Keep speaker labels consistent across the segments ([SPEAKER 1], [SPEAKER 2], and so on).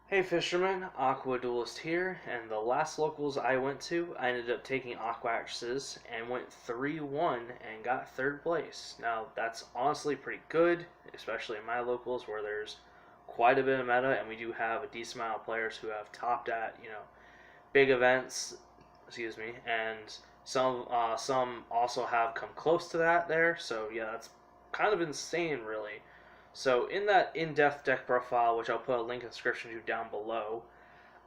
[SPEAKER 1] Hey fisherman, Aqua Duelist here, and the last locals I went to, I ended up taking Aqua Actresses and went 3-1 and got third place. Now, that's honestly pretty good, especially in my locals where there's quite a bit of meta, and we do have a decent amount of players who have topped at, big events, excuse me, and some also have come close to that there, so yeah, that's kind of insane, really. So in that in-depth deck profile, which I'll put a link in the description to down below,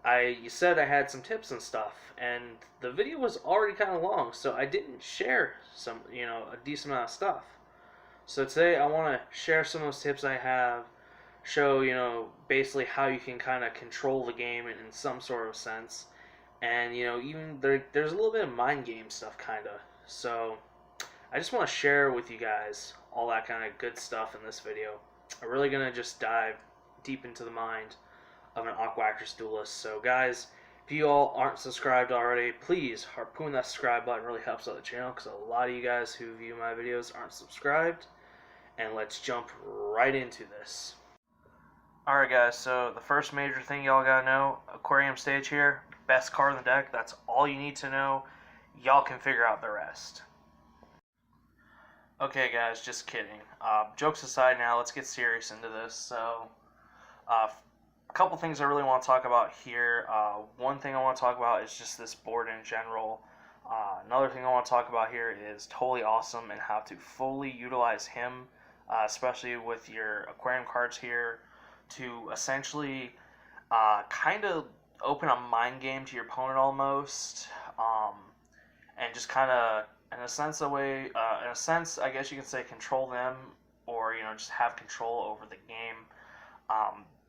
[SPEAKER 1] you said I had some tips and stuff, and the video was already kind of long, so I didn't share a decent amount of stuff. So today I want to share some of those tips I have, show, basically how you can kind of control the game in some sort of sense, and, even there's a little bit of mind game stuff, kind of. So I just want to share with you guys all that kind of good stuff in this video. I'm really going to just dive deep into the mind of an Aqua Actress duelist. So guys, if you all aren't subscribed already, please harpoon that subscribe button. It really helps out the channel because a lot of you guys who view my videos aren't subscribed. And let's jump right into this. Alright guys, so the first major thing y'all gotta know, Aquarium stage here, best card in the deck, that's all you need to know. Y'all can figure out the rest. Okay guys, just kidding. Jokes aside now, let's get serious into this. So, a couple things I really want to talk about here. One thing I want to talk about is just this board in general. Another thing I want to talk about here is Totally Awesome and how to fully utilize him, especially with your aquarium cards here, to essentially kind of open a mind game to your opponent almost, and just kind of, in a sense, I guess you can say, control them, or just have control over the game.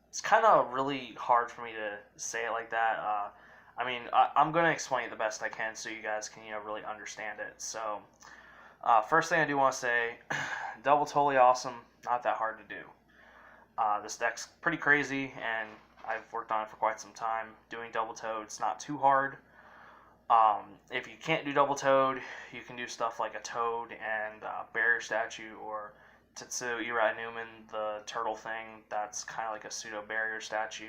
[SPEAKER 1] It's kind of really hard for me to say it like that. I'm going to explain it the best I can so you guys can really understand it. So, first thing I do want to say, double Totally Awesome, not that hard to do. This deck's pretty crazy, and I've worked on it for quite some time. Doing double toad's not too hard. If you can't do double toad, you can do stuff like a toad and barrier statue, or Tetsu Irai Newman, the turtle thing. That's kind of like a pseudo barrier statue.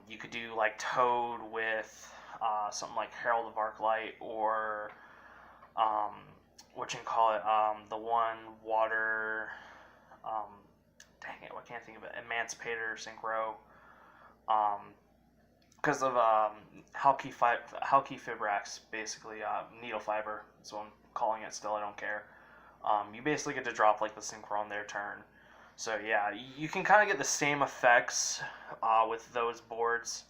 [SPEAKER 1] You could do like toad with something like Herald of Arclight, or the one water. Dang it, I can't think of it. Emancipator Synchro. Because of Halki Fibrax, basically needle fiber. That's what I'm calling it. Still, I don't care. You basically get to drop like the Synchro on their turn. So yeah, you can kind of get the same effects with those boards,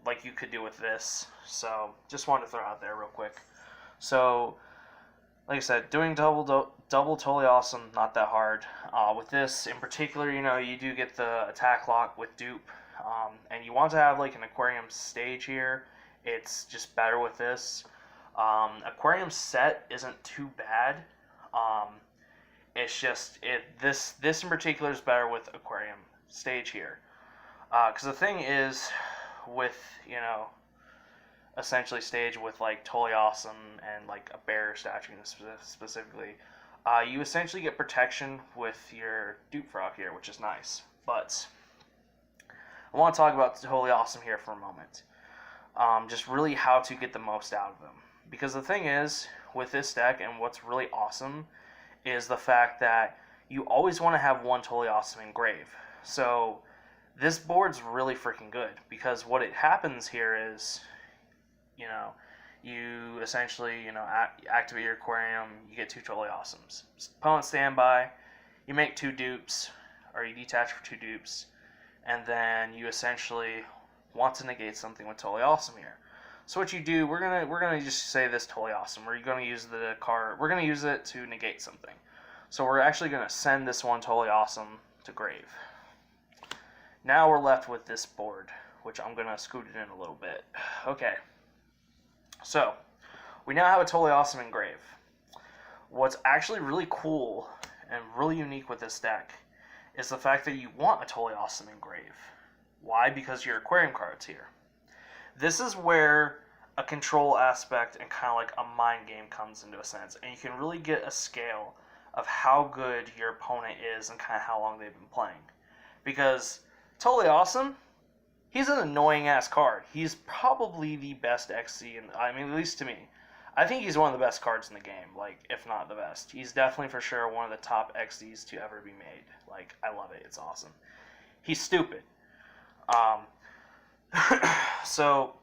[SPEAKER 1] like you could do with this. So just wanted to throw it out there real quick. So, like I said, doing double Totally Awesome, not that hard. With this in particular, you do get the attack lock with dupe, and you want to have like an aquarium stage here. It's just better with this. Aquarium set isn't too bad. It's just this in particular is better with aquarium stage here, because the thing is with essentially stage with like Totally Awesome and like a bear statue specifically, you essentially get protection with your dupe frog here, which is nice. But I want to talk about Totally Awesome here for a moment. Just really how to get the most out of them. Because the thing is, with this deck, and what's really awesome, is the fact that you always want to have one Totally Awesome engrave. So this board's really freaking good, because what it happens here is, you essentially, activate your aquarium, you get two Totally Awesomes. Opponent standby, you make two dupes, or you detach for two dupes, and then you essentially want to negate something with Totally Awesome here. So what you do, we're gonna just say this Totally Awesome. We're gonna use the card. We're gonna use it to negate something. So we're actually gonna send this one Totally Awesome to grave. Now we're left with this board, which I'm gonna scoot it in a little bit. Okay. So we now have a Totally Awesome engrave. What's actually really cool and really unique with this deck is the fact that you want a Totally Awesome engrave. Why? Because your aquarium card's here. This is where a control aspect and kind of like a mind game comes into a sense, and you can really get a scale of how good your opponent is and kind of how long they've been playing. Because Totally Awesome. He's an annoying ass card. He's probably the best XC at least to me. I think he's one of the best cards in the game, like, if not the best. He's definitely for sure one of the top XCs to ever be made. Like, I love it. It's awesome. He's stupid. So,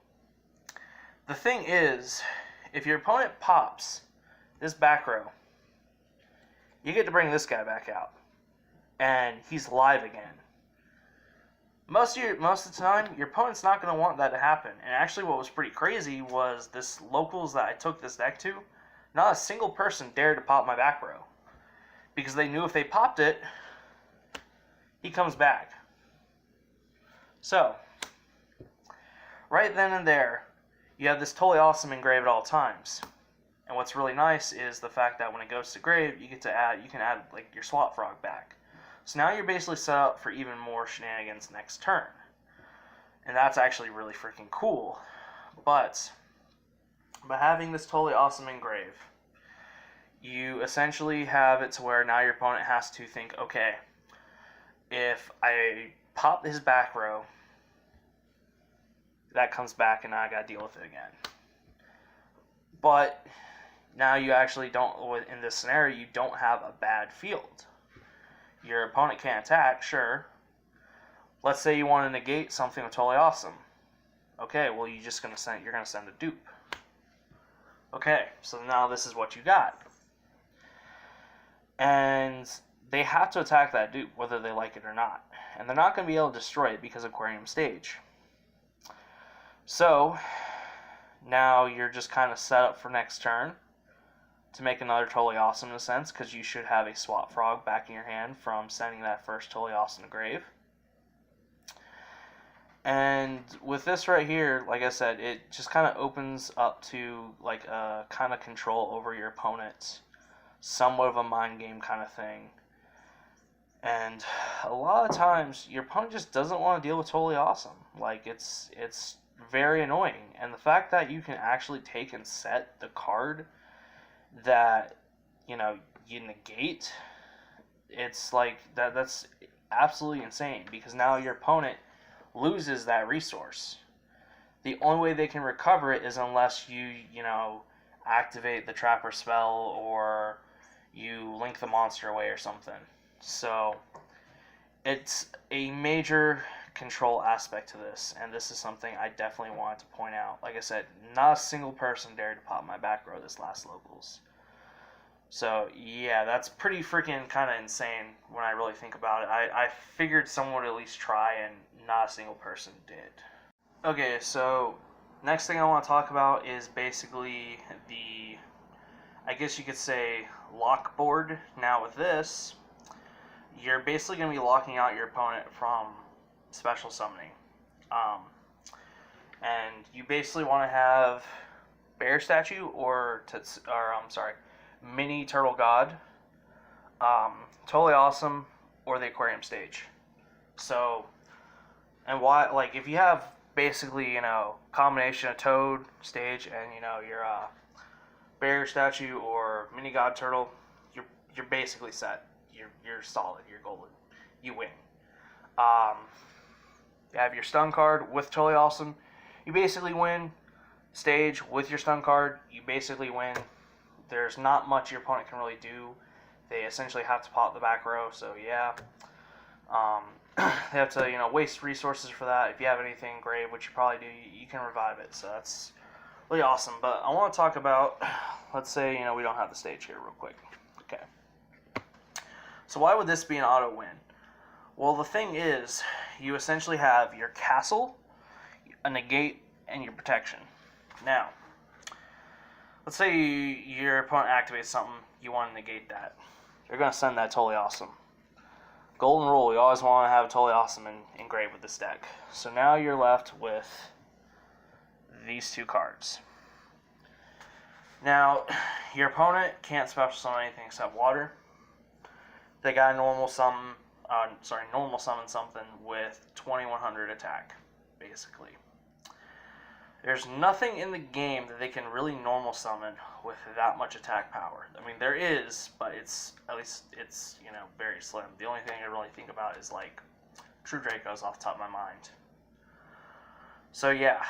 [SPEAKER 1] the thing is, if your opponent pops this back row, you get to bring this guy back out. And he's live again. Most of the time, your opponent's not going to want that to happen. And actually what was pretty crazy was this locals that I took this deck to, not a single person dared to pop my back row. Because they knew if they popped it, he comes back. So, right then and there, you have this Totally Awesome in grave at all times. And what's really nice is the fact that when it goes to grave, you can add like your Swap Frog back. So now you're basically set up for even more shenanigans next turn. And that's actually really freaking cool. But by having this Totally Awesome in grave, you essentially have it to where now your opponent has to think, okay, if I pop his back row, that comes back and now I gotta deal with it again. But now you actually don't, in this scenario, you don't have a bad field. Your opponent can't attack, sure. Let's say you want to negate something with Totally Awesome. Okay, well you're gonna send a dupe. Okay, so now this is what you got. And they have to attack that dupe, whether they like it or not. And they're not going to be able to destroy it because of Aquarium Stage. So, now you're just kind of set up for next turn to make another Totally Awesome in a sense, because you should have a Swap Frog back in your hand from sending that first Totally Awesome to grave. And with this right here, like I said, it just kind of opens up to like a kind of control over your opponent, somewhat of a mind game kind of thing. And a lot of times your opponent just doesn't want to deal with Totally Awesome. Like it's very annoying. And the fact that you can actually take and set the card that you negate, it's like that's absolutely insane, because now your opponent loses that resource. The only way they can recover it is unless you activate the Trapper spell or you link the monster away or something. So it's a major control aspect to this, and this is something I definitely wanted to point out. Like I said, not a single person dared to pop my back row this last locals. So yeah, that's pretty freaking kind of insane when I really think about it. I figured someone would at least try, and not a single person did. Okay, so next thing I want to talk about is basically the, I guess you could say, lock board. Now with this, you're basically going to be locking out your opponent from special summoning. And you basically want to have Bear Statue Mini Turtle God, Totally Awesome, or the Aquarium Stage. So, and why, like, if you have basically, combination of Toad Stage and, your Bear Statue or Mini God Turtle, you're basically set. You're solid. You're golden. You win. You have your stun card with Totally Awesome. You basically win. Stage with your stun card. You basically win. There's not much your opponent can really do. They essentially have to pop the back row. So yeah. They have to waste resources for that. If you have anything grave, which you probably do, you can revive it. So that's really awesome. But I want to talk about, let's say we don't have the stage here real quick. Okay. So why would this be an auto win? Well, the thing is, you essentially have your castle, a negate, and your protection. Now, let's say your opponent activates something, you want to negate that. You're going to send that Totally Awesome. Golden rule, you always want to have Totally Awesome engraved with this deck. So now you're left with these two cards. Now, your opponent can't special summon anything except water. They got a normal summon something with 2100 attack, basically. There's nothing in the game that they can really normal summon with that much attack power. I mean, there is, but it's very slim. The only thing I really think about is like True Dracos off the top of my mind. So yeah,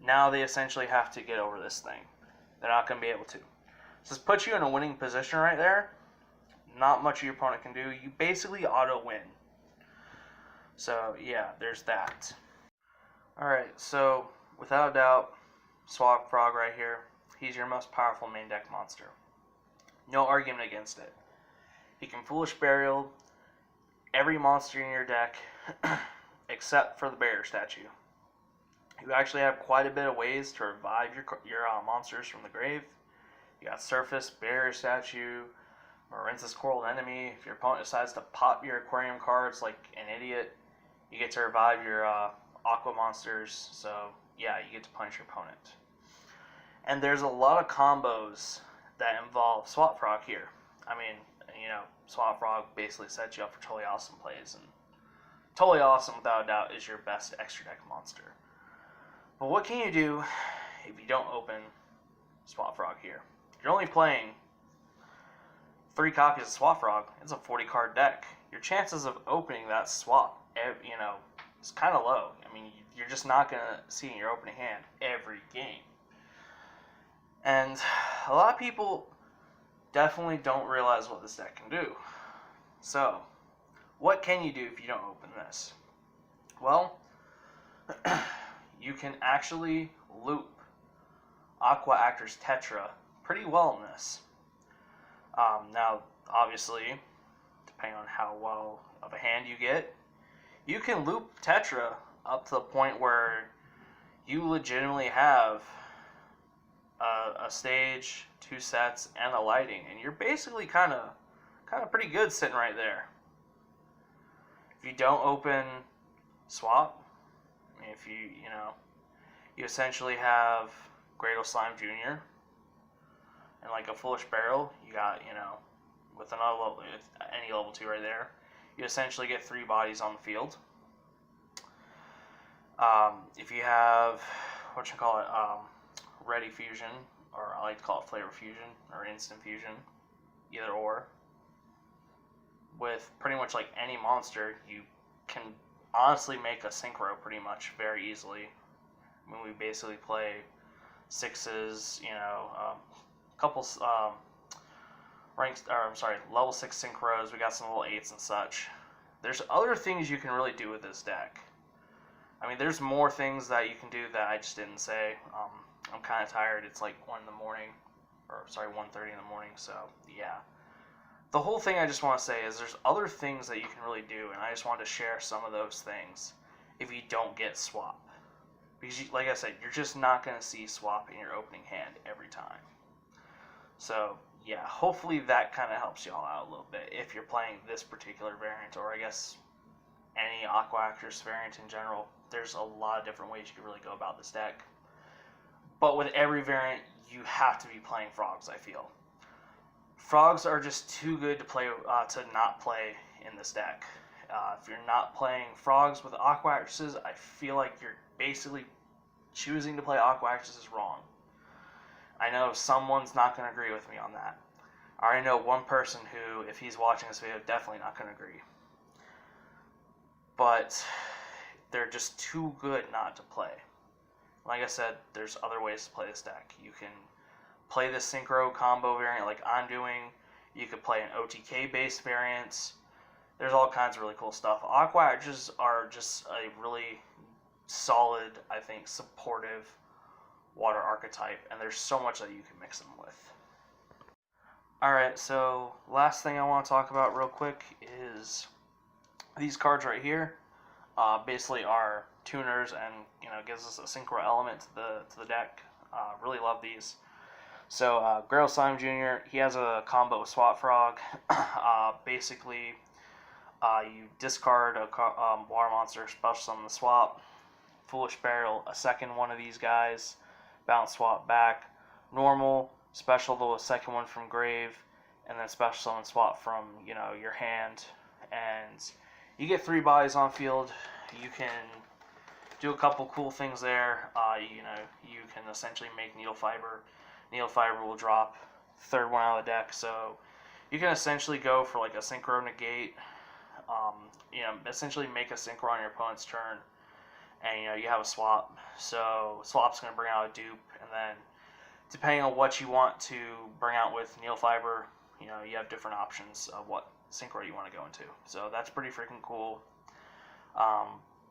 [SPEAKER 1] now they essentially have to get over this thing. They're not going to be able to. So this puts you in a winning position right there. Not much your opponent can do. You basically auto-win. So yeah, there's that. Alright, so without a doubt, Swamp Frog right here. He's your most powerful main deck monster. No argument against it. He can Foolish Burial every monster in your deck except for the Barrier Statue. You actually have quite a bit of ways to revive your monsters from the grave. You got Surface, Barrier Statue, Marince's Coral Enemy. If your opponent decides to pop your aquarium cards like an idiot, you get to revive your aqua monsters. So yeah, you get to punish your opponent. And there's a lot of combos that involve Swamp Frog here. I mean, you know, Swamp Frog basically sets you up for totally awesome plays, and totally awesome without a doubt is your best extra deck monster. But what can you do if you don't open Swamp Frog here? You're only playing 3 copies of Swamp Frog. It's a 40-card deck. Your chances of opening that swap, you know, is kind of low. I mean, you're just not going to see in your opening hand every game. And a lot of people definitely don't realize what this deck can do. So, what can you do if you don't open this? Well, you can actually loop Aqua Actress Tetra pretty well in this. Now, obviously, depending on how well of a hand you get, you can loop Tetra up to the point where you legitimately have a stage, 2 sets, and a lighting, and you're basically kind of pretty good sitting right there. If you don't open Swap, I mean, if you essentially have Great Slime Jr. and like a Foolish Barrel, you got, with another level, any level 2 right there, you essentially get 3 bodies on the field. If you have, Ready Fusion, or I like to call it Flavor Fusion, or Instant Fusion, either or, with pretty much like any monster, you can honestly make a synchro pretty much very easily. I mean, we basically play 6s, couple level 6 synchros. We got some level 8s and such. There's other things you can really do with this deck. I mean, there's more things that you can do that I just didn't say. I'm kind of tired. It's like 1:30 in the morning, so yeah. The whole thing I just want to say is there's other things that you can really do, and I just wanted to share some of those things if you don't get Swap. Because, like I said, you're just not going to see Swap in your opening hand every time. So, yeah, hopefully that kind of helps y'all out a little bit if you're playing this particular variant, or I guess any Aqua Actress variant in general. There's a lot of different ways you can really go about this deck. But with every variant, you have to be playing frogs, I feel. Frogs are just too good to play to not play in this deck. If you're not playing frogs with Aqua Actresses, I feel like you're basically choosing to play Aqua Actresses wrong. I know someone's not going to agree with me on that. I already know one person who, if he's watching this video, definitely not going to agree. But they're just too good not to play. Like I said, there's other ways to play this deck. You can play the Synchro combo variant like I'm doing. You could play an OTK based variant. There's all kinds of really cool stuff. Aqua Actresses are just a really solid, I think, supportive water archetype, and there's so much that you can mix them with. Alright, so last thing I want to talk about real quick is these cards right here. Basically are tuners and gives us a synchro element to the deck. Really love these. So Grail Slime Jr., he has a combo with Swap Frog. Basically, you discard a water monster, special summon the swap. Foolish Barrel, a second one of these guys, bounce swap back. Normal, special though a second one from grave, and then special summon swap from your hand, and you get 3 bodies on field. You can do a couple cool things there. You can essentially make Needle Fiber. Needle Fiber will drop 3rd one out of the deck, so you can essentially go for like a Synchro Negate, Essentially make a synchro on your opponent's turn, and you have a swap. So swap's going to bring out a dupe, and then depending on what you want to bring out with Needle Fiber, you have different options of what synchro you want to go into. So that's pretty freaking cool.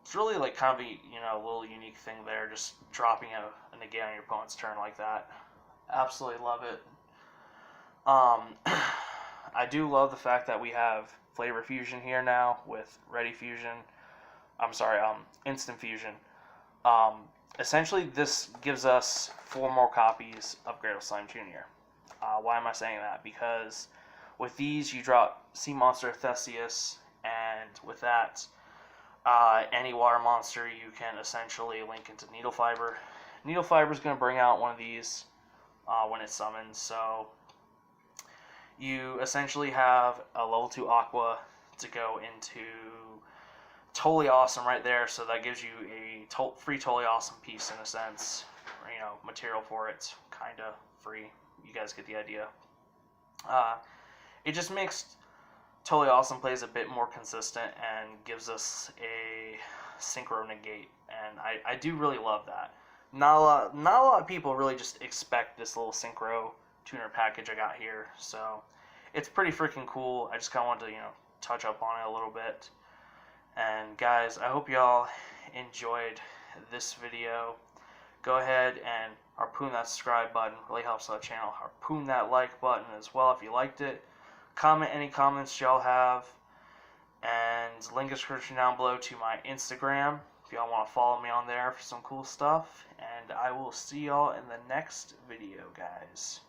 [SPEAKER 1] It's really like kind of a little unique thing there, just dropping a negate on your opponent's turn like that. Absolutely love it. I do love the fact that we have Flavor Fusion here now with Ready Fusion. Instant Fusion. Essentially, this gives us 4 more copies of Great Slime Jr. Why am I saying that? Because with these, you drop Sea Monster Theseus, and with that, any water monster you can essentially link into Needle Fiber. Needle Fiber is going to bring out one of these when it's summoned, so you essentially have a level 2 Aqua to go into Totally Awesome right there, so that gives you a free Totally Awesome piece in a sense, material for it, kind of free. You guys get the idea. It just makes Totally Awesome plays a bit more consistent and gives us a synchro negate, and I do really love that. Not a lot of people really just expect this little synchro tuner package I got here, so it's pretty freaking cool. I just kind of wanted to touch up on it a little bit. And guys, I hope y'all enjoyed this video. Go ahead and harpoon that subscribe button. Really helps the channel. Harpoon that like button as well if you liked it. Comment any comments y'all have. And link in the description down below to my Instagram if y'all want to follow me on there for some cool stuff. And I will see y'all in the next video, guys.